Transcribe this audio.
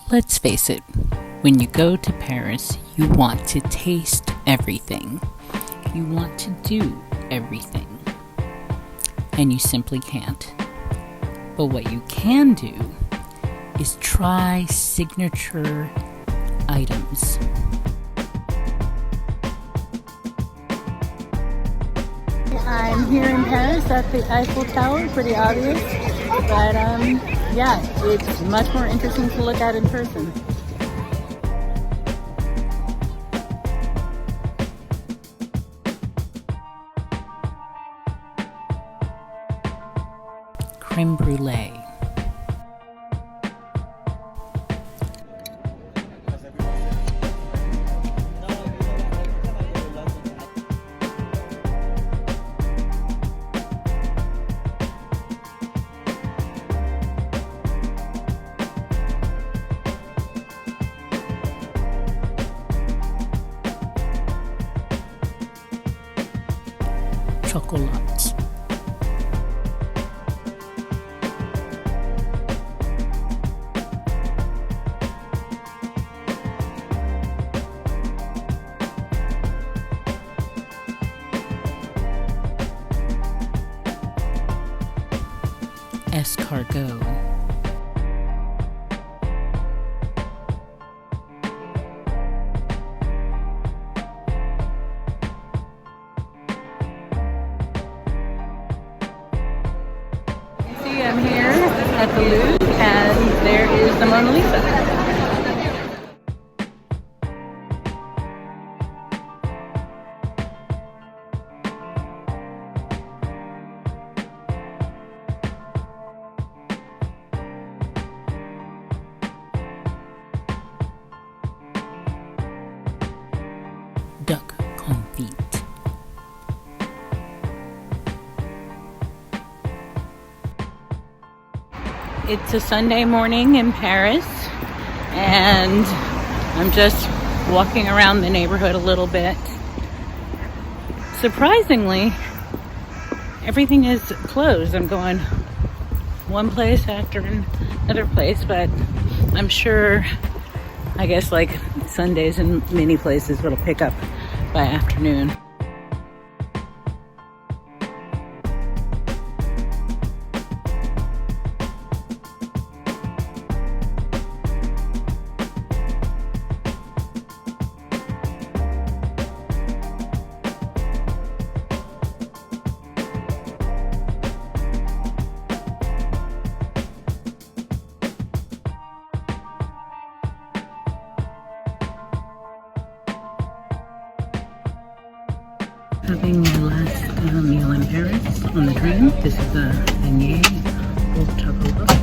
Let's face it, when you go to Paris, you want to taste everything. You want to do everything. And you simply can't. But what you can do is try signature items. I'm here in Paris at the Eiffel Tower, pretty obvious, but yeah, it's much more interesting to look at in person. Creme brulee. Chocolate. Escargot. I'm here at the Bleu, and there is the Mona Lisa. Duck confit. It's a Sunday morning in Paris, and I'm just walking around the neighborhood a little bit. Surprisingly, everything is closed. I'm going one place after another place, but I'm sure, I guess like Sundays in many places, it'll pick up by afternoon. Having my last meal in Paris on the train. This is a Beignet, old chocolate.